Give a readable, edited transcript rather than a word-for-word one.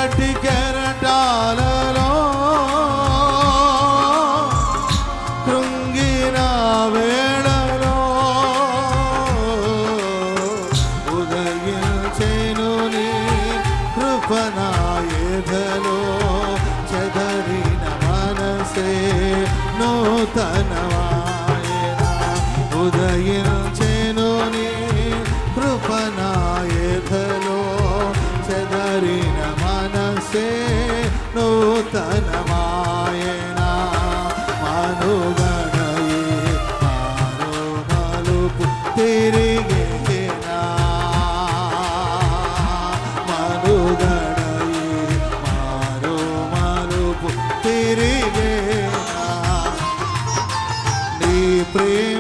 చీకటి కెరటాలలో కృంగిన వేళలో ఉదయించెను నీ కృపణ ఎదలో చెదరిన మనసే నూతనమాయెనా ఉదయించెను నీ కృపణ ఎదలో చెదరిన మనసే నూతనమాయెనా మనుగడయే మారు మలుపు తిరిగేనా మనుగడయే మారు మలుపు తిరిగేనా నీ ప్రేమ